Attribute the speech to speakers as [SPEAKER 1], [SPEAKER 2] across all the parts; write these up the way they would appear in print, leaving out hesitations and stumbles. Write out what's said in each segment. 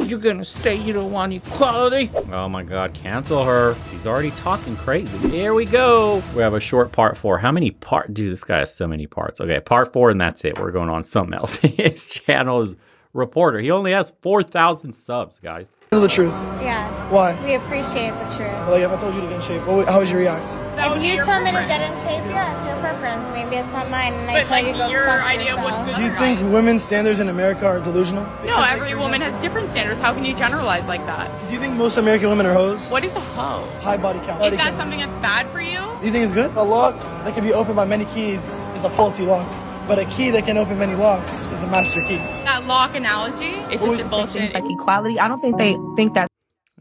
[SPEAKER 1] You're gonna say you don't want equality? Oh my God, cancel her. She's already talking crazy. Here we go. We have a short part 4. How many parts? Dude, this guy has so many parts. Okay, part 4 and that's it. We're going on something else. His channel is Reporter. He only has 4,000 subs, guys.
[SPEAKER 2] Tell the truth.
[SPEAKER 3] Yes.
[SPEAKER 2] Why?
[SPEAKER 3] We appreciate the truth.
[SPEAKER 2] Like, if I told you to get in shape, how would you react?
[SPEAKER 3] If you told me to get in shape, yeah, it's your preference. Maybe it's not mine, and I tell you to go fuck yourself.
[SPEAKER 2] Do you think women's standards in America are delusional?
[SPEAKER 4] No, every woman has different standards. How can you generalize like that?
[SPEAKER 2] Do you think most American women are hoes?
[SPEAKER 4] What is a hoe?
[SPEAKER 2] High body count.
[SPEAKER 4] Is that something that's bad for you?
[SPEAKER 2] Do you think it's good? A lock that can be opened by many keys is a faulty lock. But a key that can open many locks is a master key.
[SPEAKER 4] That lock analogy, it's just a bullshit.
[SPEAKER 5] Things like equality, I don't think they think that.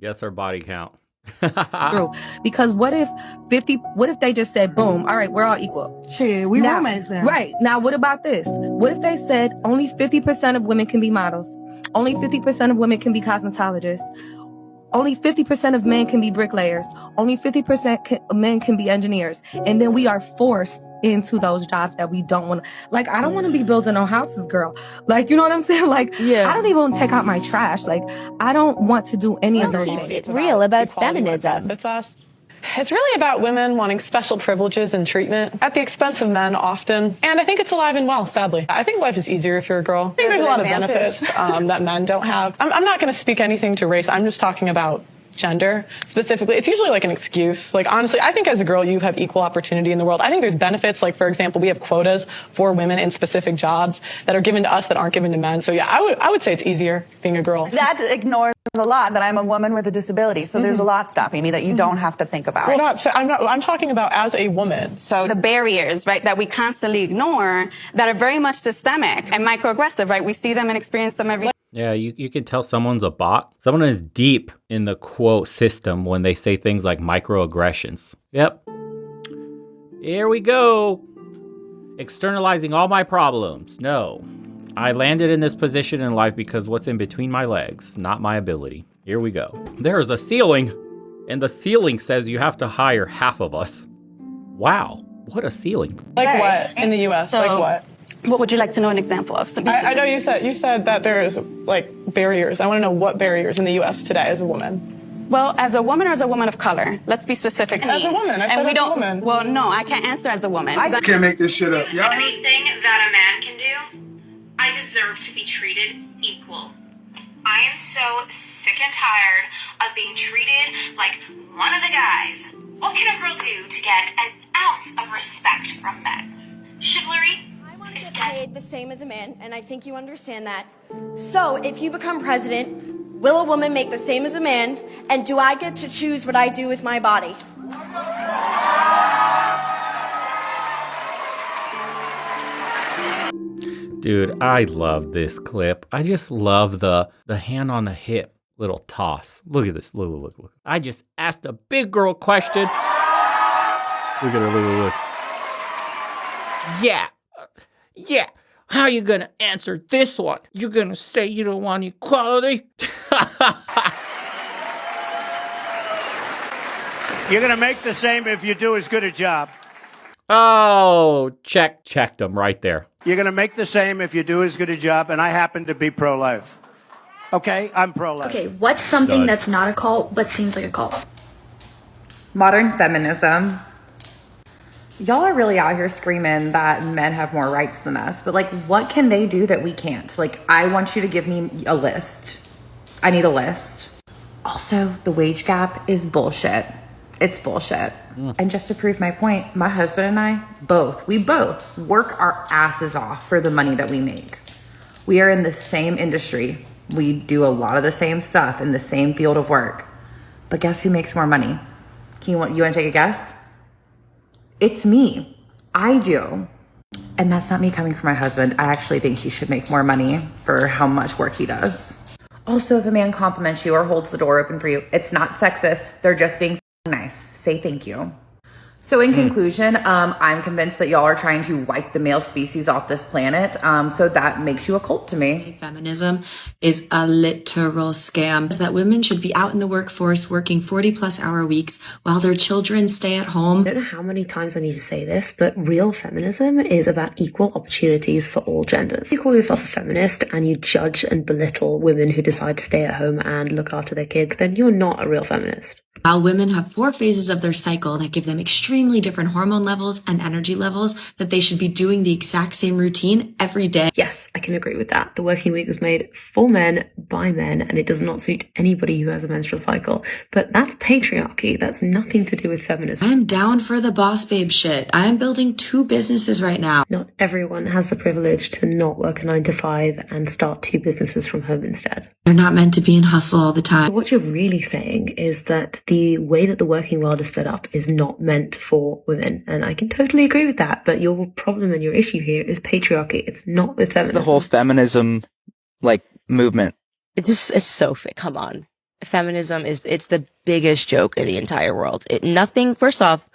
[SPEAKER 1] Guess our body count.
[SPEAKER 5] True. Because what if they just said, boom, all right, we're all equal.
[SPEAKER 6] Shit, we roommates then.
[SPEAKER 5] Right. Now, what about this? What if they said only 50% of women can be models? Only 50% of women can be cosmetologists? Only 50% of men can be bricklayers. Only 50% men can be engineers. And then we are forced into those jobs that we don't want to. Like, I don't want to be building no houses, girl. Like, you know what I'm saying? Like, I don't even want to take out my trash. Like, I don't want to do any of those things.
[SPEAKER 7] It's real about feminism.
[SPEAKER 8] It's us. It's really about women wanting special privileges and treatment at the expense of men often. And I think it's alive and well, sadly. I think life is easier if you're a girl. I think there's a lot of benefits that men don't have. I'm not going to speak anything to race. I'm just talking about gender specifically. It's usually like an excuse. Like, honestly, I think as a girl, you have equal opportunity in the world. I think there's benefits. Like, for example, we have quotas for women in specific jobs that are given to us that aren't given to men. So yeah, I would say it's easier being a girl.
[SPEAKER 9] That ignores a lot that I'm a woman with a disability. So there's a lot stopping me that you don't have to think about.
[SPEAKER 8] I'm talking about as a woman.
[SPEAKER 10] So the barriers, right, that we constantly ignore that are very much systemic and microaggressive, right? We see them and experience them every day.
[SPEAKER 1] Yeah, you can tell someone's a bot. Someone is deep in the quote system when they say things like microaggressions. Yep. Here we go. Externalizing all my problems. No. I landed in this position in life because what's in between my legs, not my ability. Here we go. There's a ceiling, and the ceiling says you have to hire half of us. Wow, what a ceiling.
[SPEAKER 8] Like what in the U.S.?
[SPEAKER 10] So,
[SPEAKER 8] like what?
[SPEAKER 10] What would you like to know an example of?
[SPEAKER 8] I know you said that there's like barriers. I want to know what barriers in the U.S. today as a woman.
[SPEAKER 10] Well, as a woman or as a woman of color? Let's be specific.
[SPEAKER 8] As a woman. I said as a woman.
[SPEAKER 10] Well, no, I can't answer as a woman.
[SPEAKER 11] I can't make this shit up. Yeah.
[SPEAKER 12] Anything that a man can do, I deserve to be treated equal. I am so sick and tired of being treated like one of the guys. What can a girl do to get an ounce of respect from men? Chivalry?
[SPEAKER 13] I want to get paid the same as a man, and I think you understand that. So, if you become president, will a woman make the same as a man, and do I get to choose what I do with my body?
[SPEAKER 1] Dude, I love this clip. I just love the hand on the hip little toss. Look at this. Look. I just asked a big girl question. Look at her, look. Yeah. How are you gonna answer this one? You're gonna say you don't want equality?
[SPEAKER 14] You're gonna make the same if you do as good a job.
[SPEAKER 1] Oh, checked them right there.
[SPEAKER 14] You're gonna make the same if you do as good a job, and I happen to be pro-life. Okay, I'm pro-life.
[SPEAKER 15] Okay, what's something that's not a cult but seems like a cult?
[SPEAKER 16] Modern feminism. Y'all are really out here screaming that men have more rights than us, but like, what can they do that we can't? Like, I want you to give me a list. I need a list. Also, the wage gap is bullshit. It's bullshit. And just to prove my point, my husband and I, we both work our asses off for the money that we make. We are in the same industry. We do a lot of the same stuff in the same field of work. But guess who makes more money? You want to take a guess? It's me. I do. And that's not me coming from my husband. I actually think he should make more money for how much work he does. Also, if a man compliments you or holds the door open for you, it's not sexist. They're just being nice. Say thank you. So in conclusion, I'm convinced that y'all are trying to wipe the male species off this planet. So that makes you a cult to me.
[SPEAKER 6] Feminism is a literal scam. That women should be out in the workforce working 40+ hour weeks while their children stay at home.
[SPEAKER 15] I don't know how many times I need to say this, but real feminism is about equal opportunities for all genders. You call yourself a feminist and you judge and belittle women who decide to stay at home and look after their kids, then you're not a real feminist.
[SPEAKER 6] While women have 4 phases of their cycle that give them extremely different hormone levels and energy levels, that they should be doing the exact same routine every day.
[SPEAKER 15] Yes, I can agree with that. The working week was made for men, by men, and it does not suit anybody who has a menstrual cycle. But that's patriarchy. That's nothing to do with feminism.
[SPEAKER 6] I am down for the boss babe shit. I am building 2 businesses right now.
[SPEAKER 15] Not everyone has the privilege to not work a 9 to 5 and start 2 businesses from home instead.
[SPEAKER 6] They're not meant to be in hustle all the time.
[SPEAKER 15] What you're really saying is that the way that the working world is set up is not meant for women. And I can totally agree with that. But your problem and your issue here is patriarchy. It's not with feminism.
[SPEAKER 11] The whole feminism, movement.
[SPEAKER 17] It's so fake. Come on. Feminism it's the biggest joke in the entire world. First off,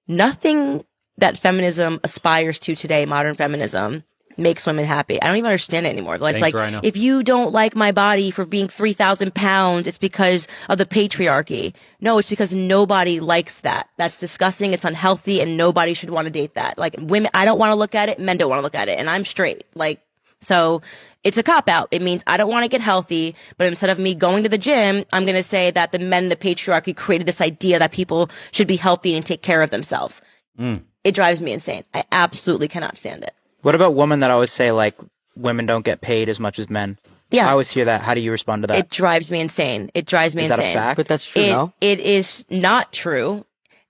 [SPEAKER 17] nothing that feminism aspires to today, modern feminism, makes women happy. I don't even understand it anymore. It's
[SPEAKER 1] Thanks,
[SPEAKER 17] like,
[SPEAKER 1] Rhino.
[SPEAKER 17] if you don't like my body for being 3,000 pounds, it's because of the patriarchy. No, it's because nobody likes that. That's disgusting. It's unhealthy and nobody should want to date that. Like, women, I don't want to look at it. Men don't want to look at it. And I'm straight. So it's a cop out. It means I don't want to get healthy, but instead of me going to the gym, I'm going to say that the men, the patriarchy created this idea that people should be healthy and take care of themselves. It drives me insane. I absolutely cannot stand it.
[SPEAKER 11] What about women that always say, women don't get paid as much as men?
[SPEAKER 17] Yeah.
[SPEAKER 11] I always hear that. How do you respond to that?
[SPEAKER 17] It drives me insane. Is
[SPEAKER 11] that a fact?
[SPEAKER 17] But that's true, no? It is not true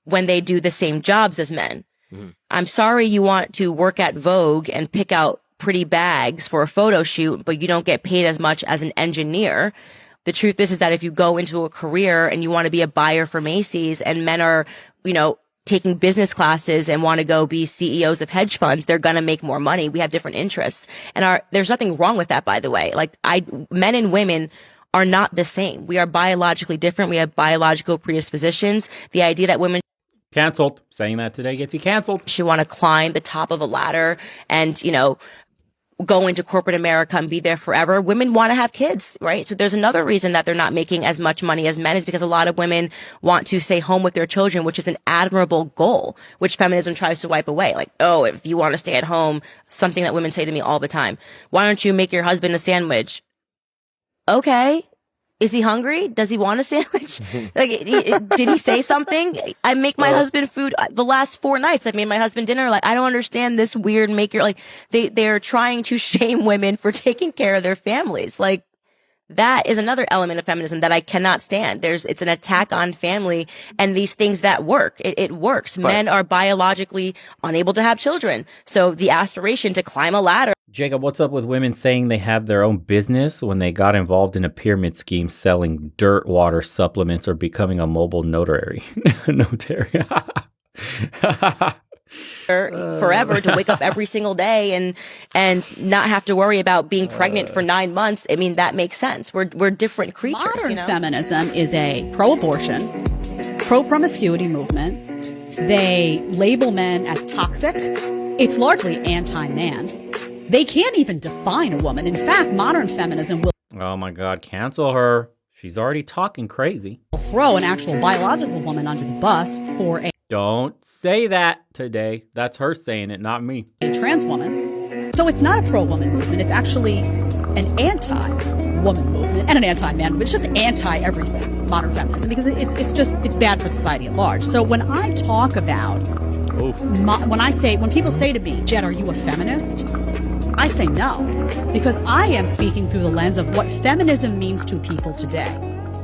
[SPEAKER 17] when they do the same jobs as men. Mm-hmm. I'm sorry you want to work at Vogue and pick out pretty bags for a photo shoot, but you don't get paid as much as an engineer. The truth is that if you go into a career and you want to be a buyer for Macy's and men are, taking business classes and want to go be CEOs of hedge funds, they're going to make more money. We have different interests. And there's nothing wrong with that, by the way. Men and women are not the same. We are biologically different. We have biological predispositions. The idea that women
[SPEAKER 1] canceled, saying that today gets you canceled.
[SPEAKER 17] should want to climb the top of a ladder and, go into corporate America and be there forever. Women want to have kids, right? So there's another reason that they're not making as much money as men is because a lot of women want to stay home with their children, which is an admirable goal, which feminism tries to wipe away. If you want to stay at home, something that women say to me all the time. Why don't you make your husband a sandwich? Okay. Is he hungry? Does he want a sandwich? Did he say something? I make my husband food the last 4 nights. I've made my husband dinner. I don't understand this weird they're trying to shame women for taking care of their families. That is another element of feminism that I cannot stand. It's an attack on family and these things that work. It works. But men are biologically unable to have children. So the aspiration to climb a ladder.
[SPEAKER 1] Jacob, what's up with women saying they have their own business when they got involved in a pyramid scheme selling dirt water supplements or becoming a mobile notary?
[SPEAKER 17] Forever to wake up every single day and not have to worry about being pregnant for 9 months. I mean, that makes sense. We're different creatures.
[SPEAKER 18] Modern feminism is a pro-abortion, pro-promiscuity movement. They label men as toxic. It's largely anti-man. They can't even define a woman. In fact, modern feminism will
[SPEAKER 1] Oh my God, cancel her. She's already talking crazy.
[SPEAKER 18] throw an actual biological woman under the bus for a
[SPEAKER 1] Don't say that today. That's her saying it, not me.
[SPEAKER 18] trans woman. So it's not a pro-woman movement. It's actually an anti-woman movement and an anti-man movement. It's just anti-everything, modern feminism, because it's bad for society at large. So when I talk about, when people say to me, Jen, are you a feminist? I say no, because I am speaking through the lens of what feminism means to people today.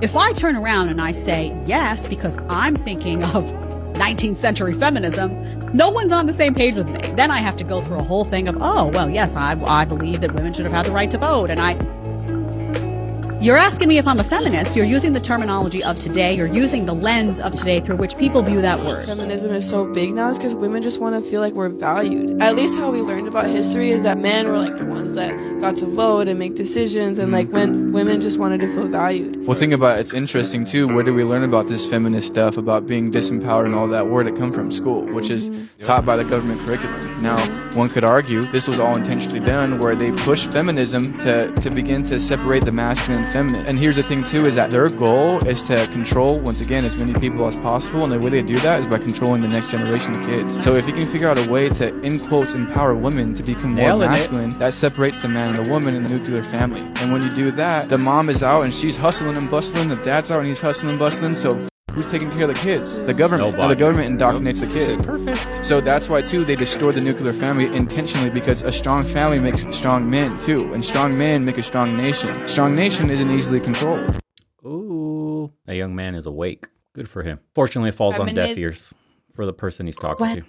[SPEAKER 18] If I turn around and I say yes, because I'm thinking of 19th century feminism, no one's on the same page with me. Then I have to go through a whole thing of, yes, I believe that women should have had the right to vote. And You're asking me if I'm a feminist. You're using the terminology of today. You're using the lens of today through which people view that word.
[SPEAKER 19] Feminism is so big now is because women just want to feel like we're valued. At least how we learned about history is that men were like the ones that got to vote and make decisions, and like when women just wanted to feel valued.
[SPEAKER 20] Well, think about it. It's interesting too. Where do we learn about this feminist stuff about being disempowered and all that? Where did it come from? School, which is taught by the government curriculum. Now, one could argue this was all intentionally done where they pushed feminism to begin to separate the masculine and feminine. And here's the thing too, is that their goal is to control, once again, as many people as possible, and the way they do that is by controlling the next generation of kids. So if you can figure out a way to, in quotes, empower women to become more masculine, that separates the man and the woman in the nuclear family. And when you do that, the mom is out and she's hustling and bustling, the dad's out and he's hustling and bustling, so who's taking care of the kids? The government. And the government indoctrinates the kids. Perfect. So that's why, too, they destroy the nuclear family intentionally, because a strong family makes strong men, too. And strong men make a strong nation. Strong nation isn't easily controlled.
[SPEAKER 1] Ooh. A young man is awake. Good for him. Fortunately, it falls on deaf ears for the person he's talking to.